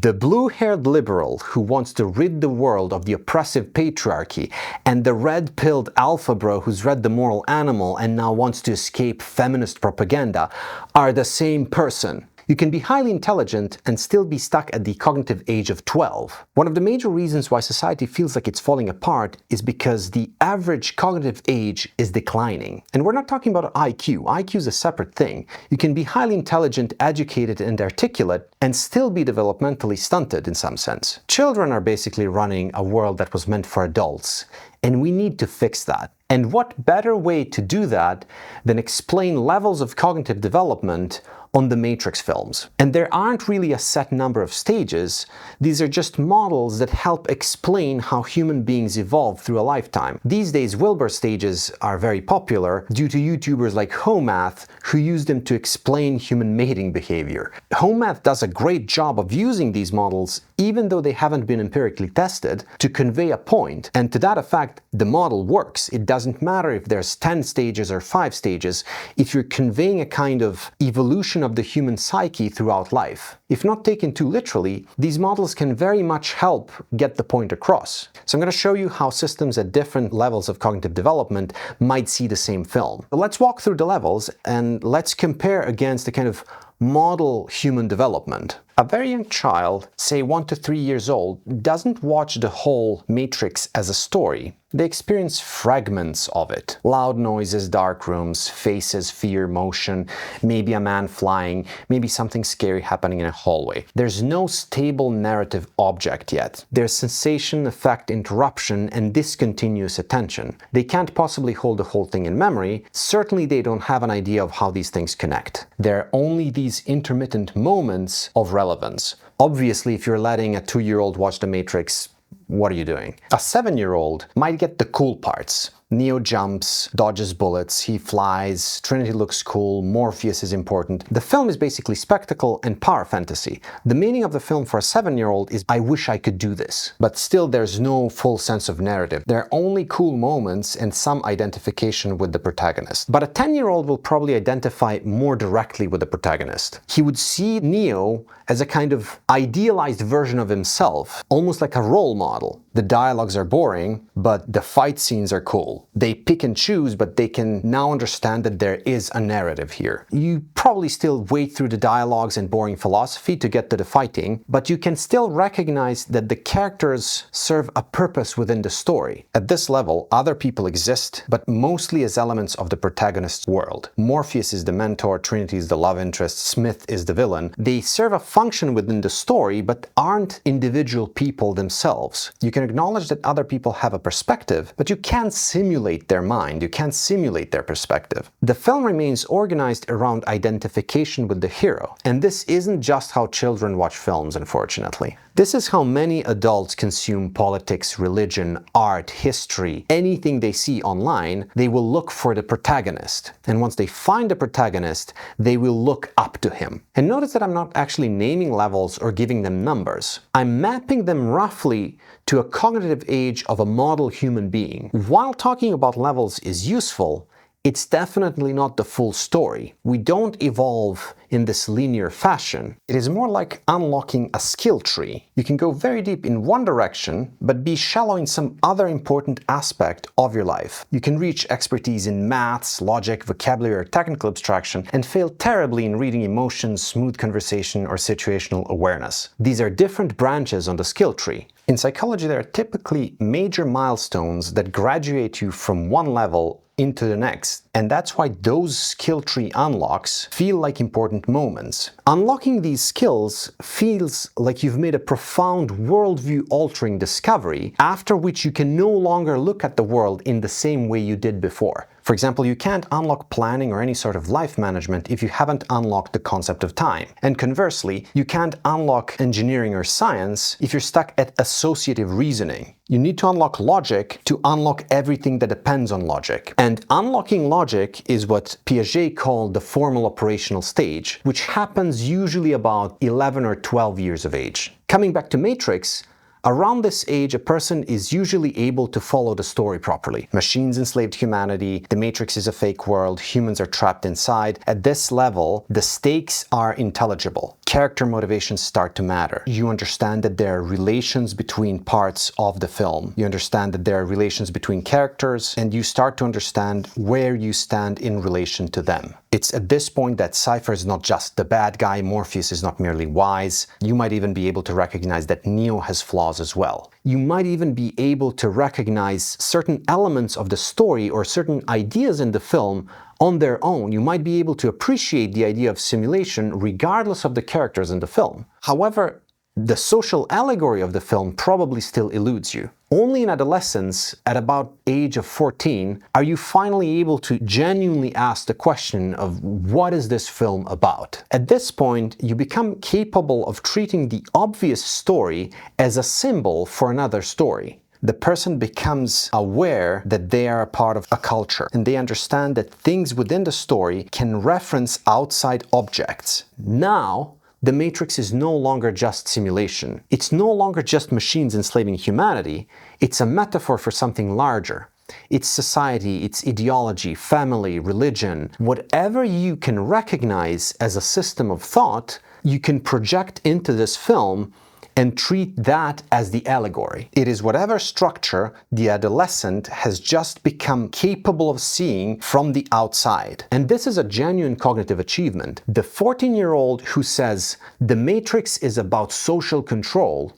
The blue-haired liberal who wants to rid the world of the oppressive patriarchy, and the red-pilled alpha bro who's read The Moral Animal and now wants to escape feminist propaganda are the same person. You can be highly intelligent and still be stuck at the cognitive age of 12. One of the major reasons why society feels like it's falling apart is because the average cognitive age is declining. And we're not talking about IQ. IQ is a separate thing. You can be highly intelligent, educated, and articulate and still be developmentally stunted in some sense. Children are basically running a world that was meant for adults, and we need to fix that. And what better way to do that than explain levels of cognitive development on the Matrix films? And there aren't really a set number of stages. These are just models that help explain how human beings evolve through a lifetime. These days, Wilber stages are very popular due to YouTubers like HomeMath who use them to explain human mating behavior. HomeMath does a great job of using these models, even though they haven't been empirically tested, to convey a point. And to that effect, the model works. It doesn't matter if there's 10 stages or 5 stages, if you're conveying a kind of evolution of the human psyche throughout life. If not taken too literally, these models can very much help get the point across. So I'm going to show you how systems at different levels of cognitive development might see the same film. But let's walk through the levels and let's compare against the kind of model human development. A very young child, say 1 to 3 years old, doesn't watch the whole Matrix as a story. They experience fragments of it. Loud noises, dark rooms, faces, fear, motion, maybe a man flying, maybe something scary happening in a hallway. There's no stable narrative object yet. There's sensation, effect, interruption, and discontinuous attention. They can't possibly hold the whole thing in memory. Certainly they don't have an idea of how these things connect. There are only these intermittent moments of relevance. Obviously, if you're letting a 2-year-old watch The Matrix, what are you doing? A 7-year-old might get the cool parts. Neo jumps, dodges bullets, he flies, Trinity looks cool, Morpheus is important. The film is basically spectacle and power fantasy. The meaning of the film for a 7-year-old is, I wish I could do this. But still there's no full sense of narrative. There are only cool moments and some identification with the protagonist. But a 10-year-old will probably identify more directly with the protagonist. He would see Neo as a kind of idealized version of himself, almost like a role model. The dialogues are boring, but the fight scenes are cool. They pick and choose, but they can now understand that there is a narrative here. You probably still wade through the dialogues and boring philosophy to get to the fighting, but you can still recognize that the characters serve a purpose within the story. At this level, other people exist, but mostly as elements of the protagonist's world. Morpheus is the mentor, Trinity is the love interest, Smith is the villain. They serve a function within the story, but aren't individual people themselves. You can acknowledge that other people have a perspective, but you can't simulate their mind, you can't simulate their perspective. The film remains organized around identification with the hero, and this isn't just how children watch films, unfortunately. This is how many adults consume politics, religion, art, history, anything they see online. They will look for the protagonist, and once they find the protagonist, they will look up to him. And notice that I'm not actually naming levels or giving them numbers. I'm mapping them roughly to a cognitive age of a model human being. While talking about levels is useful, it's definitely not the full story. We don't evolve in this linear fashion. It is more like unlocking a skill tree. You can go very deep in one direction, but be shallow in some other important aspect of your life. You can reach expertise in maths, logic, vocabulary, or technical abstraction, and fail terribly in reading emotions, smooth conversation, or situational awareness. These are different branches on the skill tree. In psychology, there are typically major milestones that graduate you from one level into the next, and that's why those skill tree unlocks feel like important moments. Unlocking these skills feels like you've made a profound worldview-altering discovery, after which you can no longer look at the world in the same way you did before. For example, you can't unlock planning or any sort of life management if you haven't unlocked the concept of time. And conversely, you can't unlock engineering or science if you're stuck at associative reasoning. You need to unlock logic to unlock everything that depends on logic. And unlocking logic is what Piaget called the formal operational stage, which happens usually about 11 or 12 years of age. Coming back to Matrix, Around this age, a person is usually able to follow the story properly. Machines enslaved humanity, the Matrix is a fake world, humans are trapped inside. At this level, the stakes are intelligible. Character motivations start to matter. You understand that there are relations between parts of the film. You understand that there are relations between characters, and you start to understand where you stand in relation to them. It's at this point that Cypher is not just the bad guy, Morpheus is not merely wise. You might even be able to recognize that Neo has flaws as well. You might even be able to recognize certain elements of the story or certain ideas in the film on their own. You might be able to appreciate the idea of simulation regardless of the characters in the film. However, the social allegory of the film probably still eludes you. Only in Adolescence, at about age of 14, are you finally able to genuinely ask the question of what is this film about? At this point, you become capable of treating the obvious story as a symbol for another story. The person becomes aware that they are a part of a culture, and they understand that things within the story can reference outside objects. Now, the Matrix is no longer just simulation. It's no longer just machines enslaving humanity. It's a metaphor for something larger. It's society, it's ideology, family, religion. Whatever you can recognize as a system of thought, you can project into this film and treat that as the allegory. It is whatever structure the adolescent has just become capable of seeing from the outside. And this is a genuine cognitive achievement. The 14-year-old who says the Matrix is about social control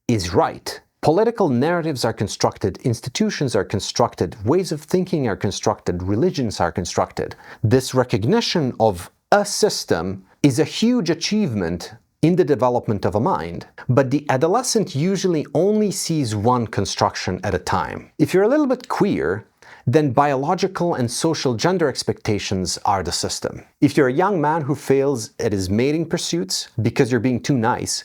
is right. Political narratives are constructed, institutions are constructed, ways of thinking are constructed, religions are constructed. This recognition of a system is a huge achievement in the development of a mind. But the adolescent usually only sees one construction at a time. If you're a little bit queer, then biological and social gender expectations are the system. If you're a young man who fails at his mating pursuits because you're being too nice,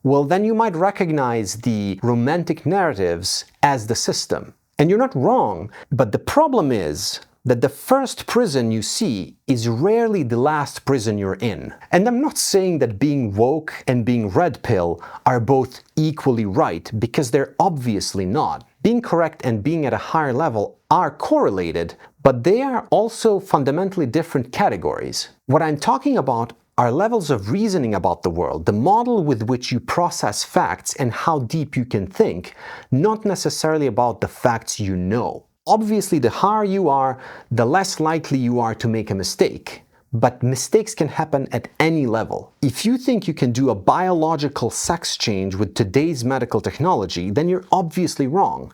well, then you might recognize the romantic narratives as the system. And you're not wrong, but the problem is that the first prison you see is rarely the last prison you're in. And I'm not saying that being woke and being red pill are both equally right, because they're obviously not. Being correct and being at a higher level are correlated, but they are also fundamentally different categories. What I'm talking about are levels of reasoning about the world, the model with which you process facts and how deep you can think, not necessarily about the facts you know. Obviously, the higher you are, the less likely you are to make a mistake. But mistakes can happen at any level. If you think you can do a biological sex change with today's medical technology, then you're obviously wrong.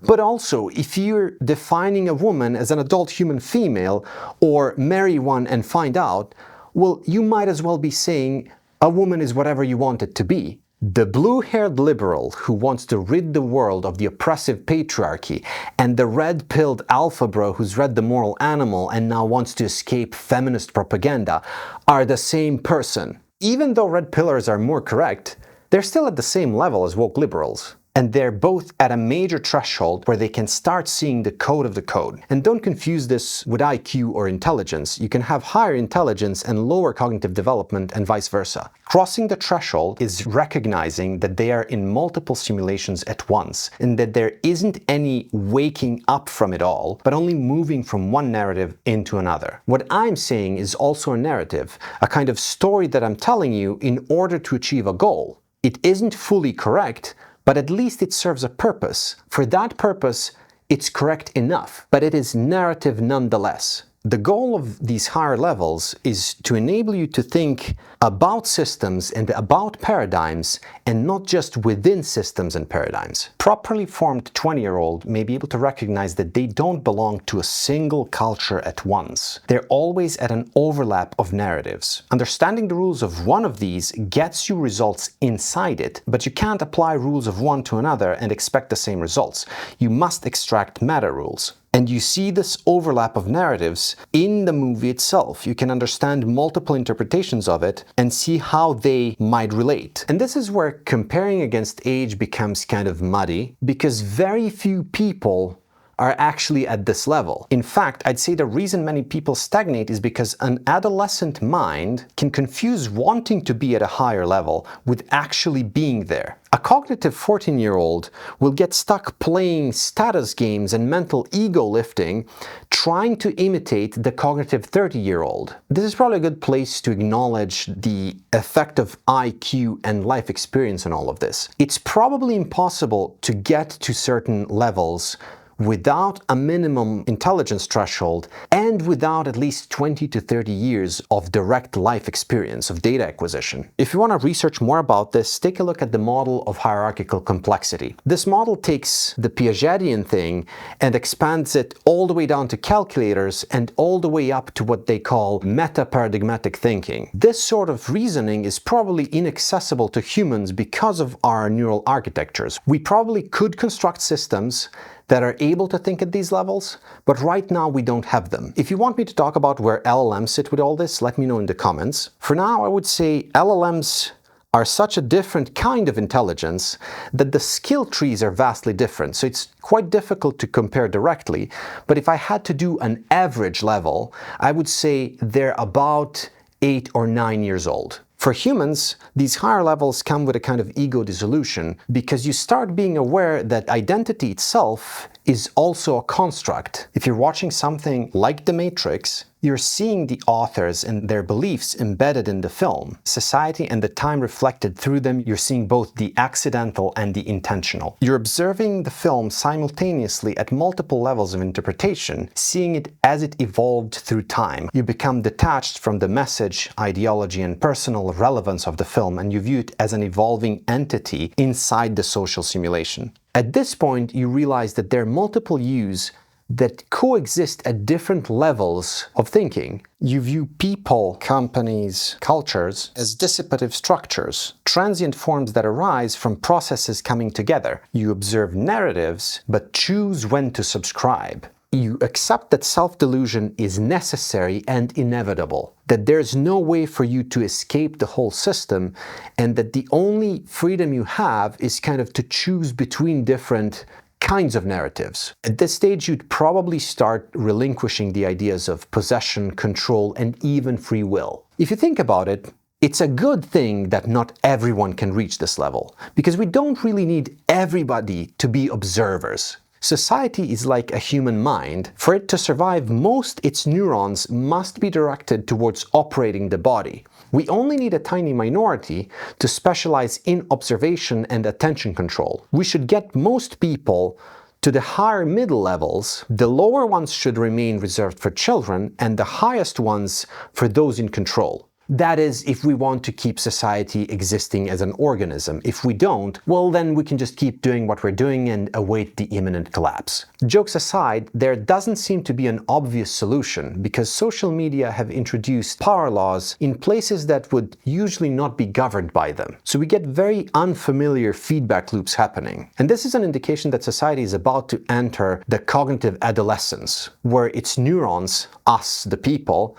But also, if you're defining a woman as an adult human female, or marry one and find out, well, you might as well be saying a woman is whatever you want it to be. The blue-haired liberal who wants to rid the world of the oppressive patriarchy, and the red-pilled alpha bro who's read The Moral Animal and now wants to escape feminist propaganda are the same person. Even though red pillars are more correct, they're still at the same level as woke liberals. And they're both at a major threshold where they can start seeing the code of the code. And don't confuse this with IQ or intelligence. You can have higher intelligence and lower cognitive development and vice versa. Crossing the threshold is recognizing that they are in multiple simulations at once, and that there isn't any waking up from it all, but only moving from one narrative into another. What I'm saying is also a narrative, a kind of story that I'm telling you in order to achieve a goal. It isn't fully correct, but at least it serves a purpose. For that purpose, it's correct enough, but it is narrative nonetheless. The goal of these higher levels is to enable you to think about systems and about paradigms, and not just within systems and paradigms. Properly formed 20-year-old may be able to recognize that they don't belong to a single culture at once. They're always at an overlap of narratives. Understanding the rules of one of these gets you results inside it, but you can't apply rules of one to another and expect the same results. You must extract meta rules. And you see this overlap of narratives in the movie itself. You can understand multiple interpretations of it and see how they might relate. And this is where comparing against age becomes kind of muddy, because very few people are actually at this level. In fact, I'd say the reason many people stagnate is because an adolescent mind can confuse wanting to be at a higher level with actually being there. A cognitive 14-year-old will get stuck playing status games and mental ego lifting, trying to imitate the cognitive 30-year-old. This is probably a good place to acknowledge the effect of IQ and life experience in all of this. It's probably impossible to get to certain levels without a minimum intelligence threshold and without at least 20 to 30 years of direct life experience of data acquisition. If you want to research more about this, take a look at the model of hierarchical complexity. This model takes the Piagetian thing and expands it all the way down to calculators and all the way up to what they call metaparadigmatic thinking. This sort of reasoning is probably inaccessible to humans because of our neural architectures. We probably could construct systems that are able to think at these levels, but right now we don't have them. If you want me to talk about where LLMs sit with all this, let me know in the comments. For now, I would say LLMs are such a different kind of intelligence that the skill trees are vastly different, so it's quite difficult to compare directly. But if I had to do an average level, I would say they're about 8 or 9 years old. For humans, these higher levels come with a kind of ego dissolution because you start being aware that identity itself is also a construct. If you're watching something like The Matrix, you're seeing the authors and their beliefs embedded in the film. Society and the time reflected through them, you're seeing both the accidental and the intentional. You're observing the film simultaneously at multiple levels of interpretation, seeing it as it evolved through time. You become detached from the message, ideology, and personal relevance of the film, and you view it as an evolving entity inside the social simulation. At this point, you realize that there are multiple yous that coexist at different levels of thinking. You view people, companies, cultures as dissipative structures, transient forms that arise from processes coming together. You observe narratives, but choose when to subscribe. You accept that self-delusion is necessary and inevitable, that there's no way for you to escape the whole system, and that the only freedom you have is kind of to choose between different kinds of narratives. At this stage, you'd probably start relinquishing the ideas of possession, control, and even free will. If you think about it, it's a good thing that not everyone can reach this level, because we don't really need everybody to be observers. Society is like a human mind. For it to survive, most its neurons must be directed towards operating the body. We only need a tiny minority to specialize in observation and attention control. We should get most people to the higher middle levels. The lower ones should remain reserved for children, and the highest ones for those in control. That is, if we want to keep society existing as an organism. If we don't, well, then we can just keep doing what we're doing and await the imminent collapse. Jokes aside, there doesn't seem to be an obvious solution, because social media have introduced power laws in places that would usually not be governed by them. So we get very unfamiliar feedback loops happening. And this is an indication that society is about to enter the cognitive adolescence, where its neurons, us, the people,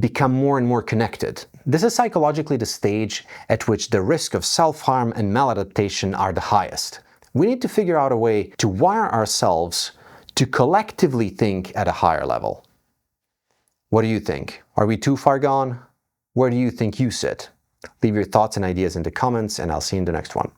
become more and more connected. This is psychologically the stage at which the risk of self-harm and maladaptation are the highest. We need to figure out a way to wire ourselves to collectively think at a higher level. What do you think? Are we too far gone? Where do you think you sit? Leave your thoughts and ideas in the comments, and I'll see you in the next one.